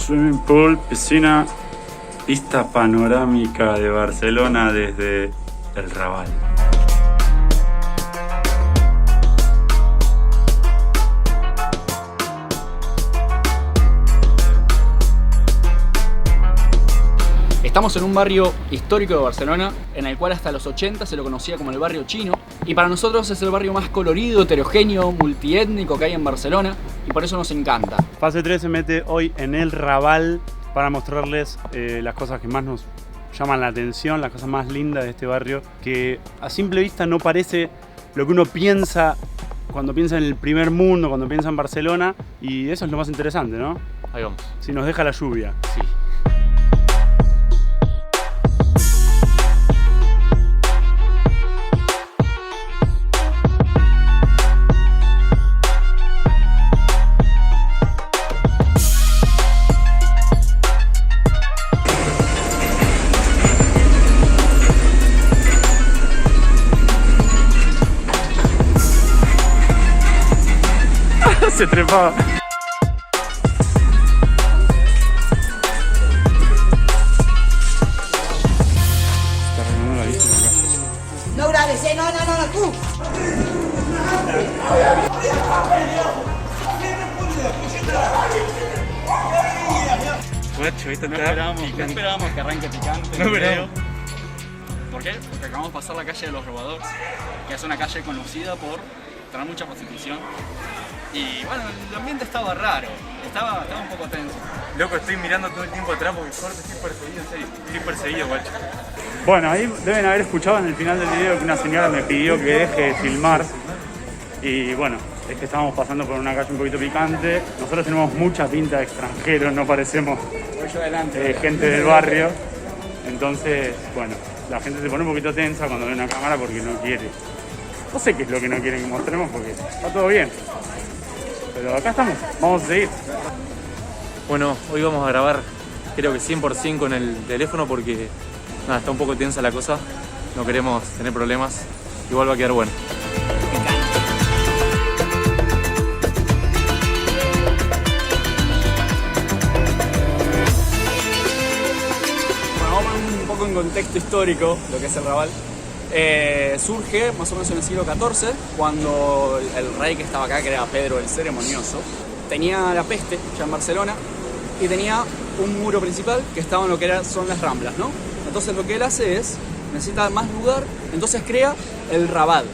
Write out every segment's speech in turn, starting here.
Swimming pool, piscina, vista panorámica de Barcelona desde el Raval. Estamos en un barrio histórico de Barcelona, en el cual hasta los 80 se lo conocía como el barrio chino, y para nosotros es el barrio más colorido, heterogéneo, multiétnico que hay en Barcelona, y por eso nos encanta. Fase 3 se mete hoy en el Raval para mostrarles las cosas que más nos llaman la atención, las cosas más lindas de este barrio, que a simple vista no parece lo que uno piensa cuando piensa en el primer mundo, cuando piensa en Barcelona, y eso es lo más interesante, ¿no? Ahí vamos. Si nos deja la lluvia. Sí. Se trepaba. Está arreglando la bici acá. No grabes, no, tú. No esperábamos que arranque picante. No esperábamos. ¿Por qué? Porque acabamos de pasar la calle de los Robadores, que es una calle conocida por tener mucha prostitución. Y bueno, el ambiente estaba raro, estaba un poco tenso. Loco, estoy mirando todo el tiempo atrás porque corte, estoy perseguido, en serio. Estoy perseguido, guacho. Bueno, ahí deben haber escuchado en el final del video que una señora me pidió que deje de filmar. Y bueno, es que estábamos pasando por una calle un poquito picante. Nosotros tenemos mucha pinta de extranjeros, no parecemos gente del barrio. Entonces, bueno, la gente se pone un poquito tensa cuando ve una cámara porque no quiere. No sé qué es lo que no quieren que mostremos porque está todo bien. Pero acá estamos, vamos a seguir. Bueno, hoy vamos a grabar, creo que 100% con el teléfono porque nada, está un poco tensa la cosa. No queremos tener problemas. Igual va a quedar bueno. Bueno, vamos a poner un poco en contexto histórico lo que es el Raval. Surge más o menos en el siglo XIV, cuando el rey que estaba acá, que era Pedro el Ceremonioso, tenía la peste ya en Barcelona y tenía un muro principal que estaba en lo que son las Ramblas, ¿no? Entonces lo que él hace es, necesita más lugar, entonces crea el Raval.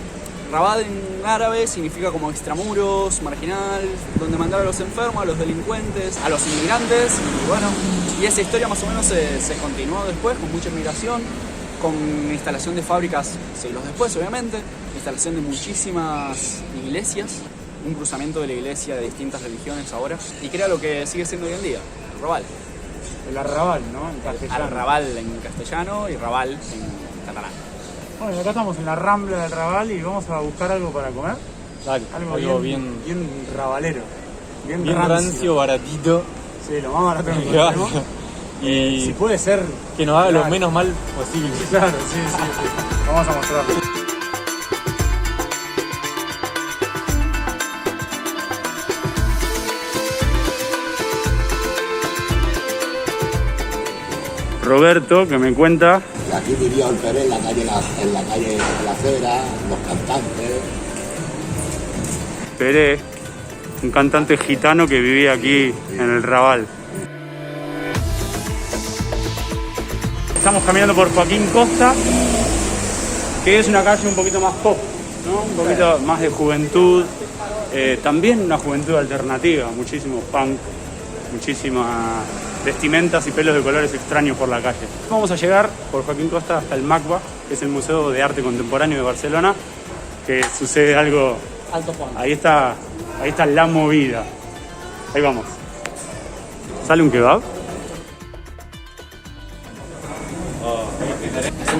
Raval en árabe significa como extramuros, marginal, donde mandar a los enfermos, a los delincuentes, a los inmigrantes, y bueno, y esa historia más o menos se continuó después con mucha inmigración, con instalación de fábricas siglos después, obviamente, instalación de muchísimas iglesias, un cruzamiento de la iglesia de distintas religiones ahora, y crea lo que sigue siendo hoy en día, el Raval. El Arrabal, ¿no? En castellano. Arrabal en castellano y Raval en catalán. Bueno, acá estamos en la Rambla del Raval y vamos a buscar algo para comer. Dale, Algo bien rabalero. Bien rancio, baratito. Sí, lo más barato que encontremos. Y si puede ser... que nos haga lo menos mal posible. Claro, sí. Vamos a mostrarlo. Roberto, que me cuenta. Aquí vivió el Pérez en la calle La Acera, los cantantes. Pérez, un cantante gitano que vivía aquí en el Raval. Estamos caminando por Joaquín Costa, que es una calle un poquito más pop, ¿no? Un poquito más de juventud, también una juventud alternativa, muchísimo punk, muchísimas vestimentas y pelos de colores extraños por la calle. Vamos a llegar por Joaquín Costa hasta el MACBA, que es el Museo de Arte Contemporáneo de Barcelona, que sucede algo... Ahí está la movida. Ahí vamos. ¿Sale un kebab?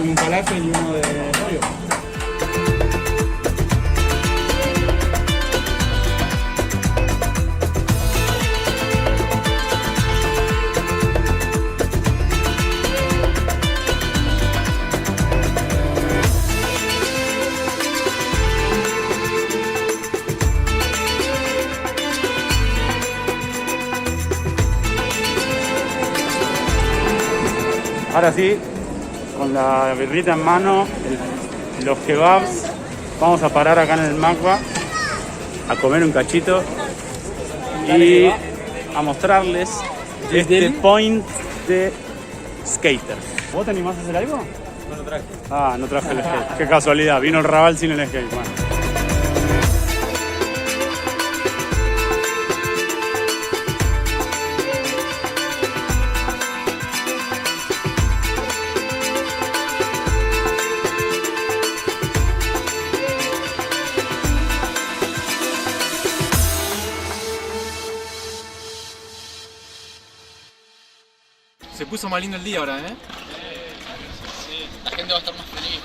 Un falafel y uno de pollo. Ahora sí, con la birrita en mano, los kebabs, vamos a parar acá en el Macba a comer un cachito y a mostrarles este point de skater. ¿Vos te animás a hacer algo? No lo traje. Ah, no traje el skate. Qué casualidad, vino el Raval sin el skate. Bueno. Se puso más lindo el día ahora, ¿eh? La gente va a estar más feliz.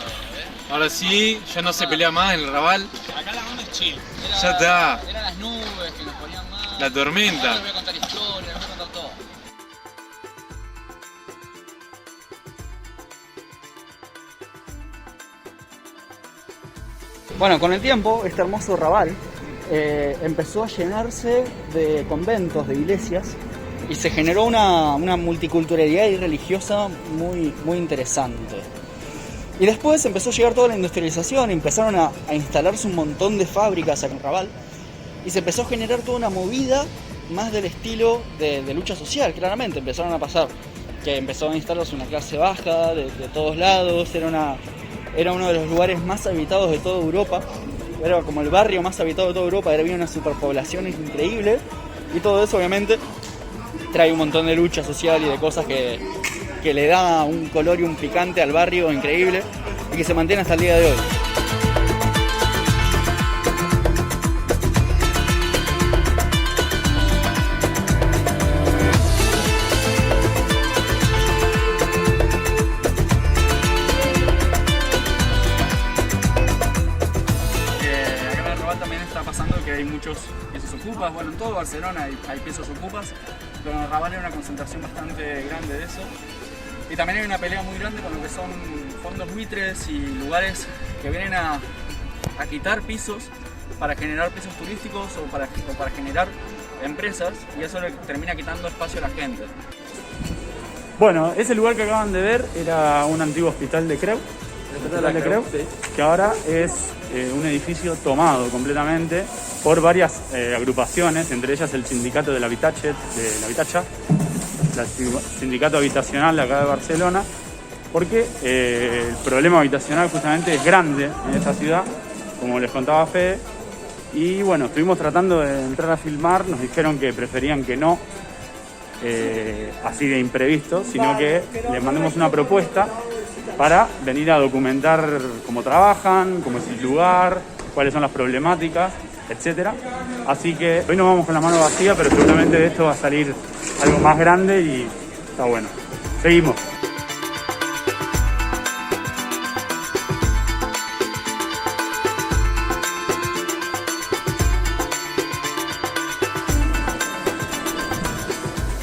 Ahora sí, ya no se pelea más en el Raval. Acá la onda es chill. Ya está. Eran las nubes que nos ponían mal. La tormenta. Ahora les voy a contar historias, les voy a contar todo. Bueno, con el tiempo, este hermoso Raval empezó a llenarse de conventos, de iglesias, y se generó una multiculturalidad y religiosa muy interesante. Y después empezó a llegar toda la industrialización, empezaron a instalarse un montón de fábricas acá en Raval, y se empezó a generar toda una movida más del estilo de lucha social, claramente. Empezaron a pasar que empezó a instalarse una clase baja de todos lados, era uno de los lugares más habitados de toda Europa, era como el barrio más habitado de toda Europa, había una superpoblación increíble, y todo eso obviamente trae un montón de lucha social y de cosas que le da un color y un picante al barrio increíble y que se mantiene hasta el día de hoy. Acá en el Raval también está pasando que hay muchos pisos ocupas, bueno, en todo Barcelona hay pisos ocupas, pero en el Raval hay una concentración bastante grande de eso. Y también hay una pelea muy grande con lo que son fondos buitres y lugares que vienen a quitar pisos para generar pisos turísticos o para generar empresas, y eso le termina quitando espacio a la gente. Bueno, ese lugar que acaban de ver era un antiguo hospital de Creu, que ahora es un edificio tomado completamente por varias agrupaciones, entre ellas el sindicato del Habitatge, el sindicato habitacional de acá de Barcelona, porque el problema habitacional justamente es grande en esta ciudad, como les contaba Fede, y bueno, estuvimos tratando de entrar a filmar, nos dijeron que preferían que no, así de imprevisto, sino que les mandemos una propuesta para venir a documentar cómo trabajan, cómo es el lugar, cuáles son las problemáticas, etcétera. Así que hoy nos vamos con la mano vacía, pero seguramente de esto va a salir algo más grande y está bueno. Seguimos.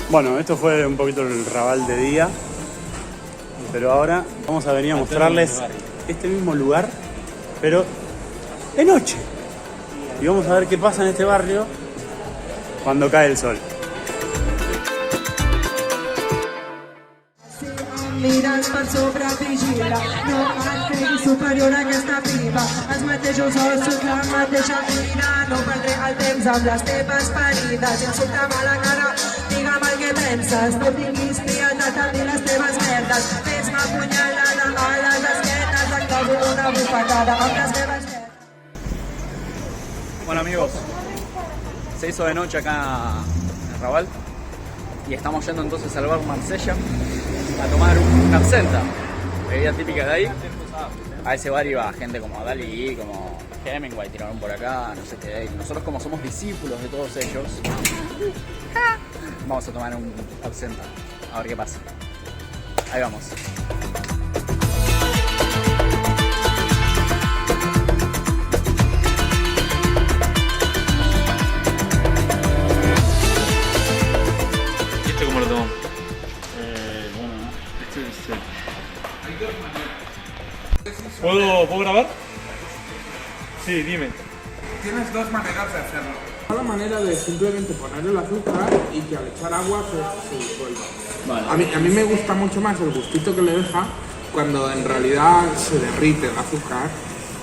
Bueno, esto fue un poquito el Raval de día, pero ahora vamos a venir a mostrarles este mismo lugar, pero de noche. Y vamos a ver qué pasa en este barrio cuando cae el sol. Mirant per sobre vigila, no mantengui superior a aquesta piba. Els mateixos ossos, la mateixa mira, no perdré el temps amb les teves ferides. I insulta'm a la cara, digue'm el que penses, no tinguis pietat amb dir les teves merdes. Fes-me apunyalada a les esquetes, et clavo una bufetada amb les meves merdes. Bueno amigos, se hizo de noche acá en el Raval y estamos yendo entonces al bar Marsella a tomar una absenta, bebida típica de ahí. A ese bar iba gente como Dalí, como Hemingway, tiraron por acá, no sé qué. Y nosotros como somos discípulos de todos ellos, vamos a tomar un absenta, a ver qué pasa. Ahí vamos. ¿Cómo lo tomamos? ¿Puedo grabar? Sí, dime. Tienes dos maneras de hacerlo. La manera de simplemente poner el azúcar y que al echar agua se disuelva. Vale. A mí me gusta mucho más el gustito que le deja cuando en realidad se derrite el azúcar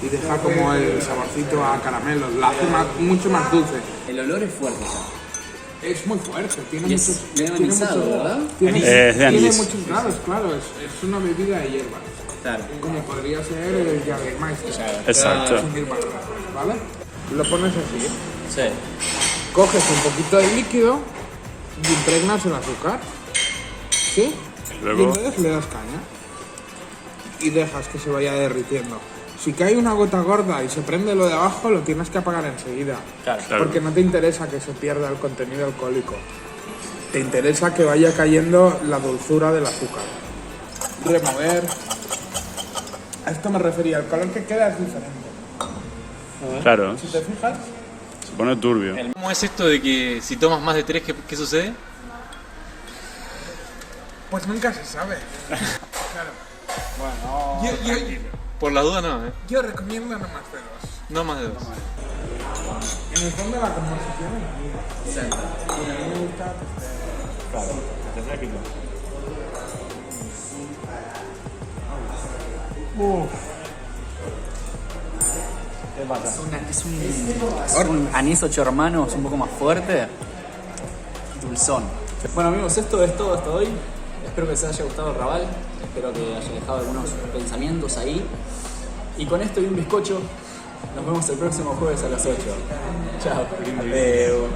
y deja como el saborcito a caramelo, la hace mucho más dulce. El olor es fuerte ya. Es muy fuerte, tiene Y muchos... es leonizado, ¿verdad? Tiene, Es de tiene anís. muchos grados, claro, es una bebida de hierbas. Claro. Como podría ser el Jägermeister. Exacto. Sin ir más lejos, ¿vale? Lo pones así, Sí. coges un poquito de líquido y impregnas el azúcar, ¿sí? Luego- Y entonces le das caña y dejas que se vaya derritiendo. Si cae una gota gorda y se prende lo de abajo, lo tienes que apagar enseguida. Claro. Porque no te interesa que se pierda el contenido alcohólico. Te interesa que vaya cayendo la dulzura del azúcar. Remover. A esto me refería, el color que queda es diferente. Claro, Si te fijas, se pone turbio. ¿Cómo es esto de que si tomas más de 3, qué sucede? pues nunca se sabe. Claro. Bueno, Por la duda no, yo recomiendo no más de 2. no más de 2. En el fondo la composición es muy a mí me gusta Es un anís 8 hermanos un poco más fuerte. Dulzón. Bueno amigos, esto es todo hasta hoy. Espero que les haya gustado el Raval. Espero que haya dejado algunos pensamientos ahí. Y con esto y un bizcocho, nos vemos el próximo jueves a las 8. Chao. Adeu.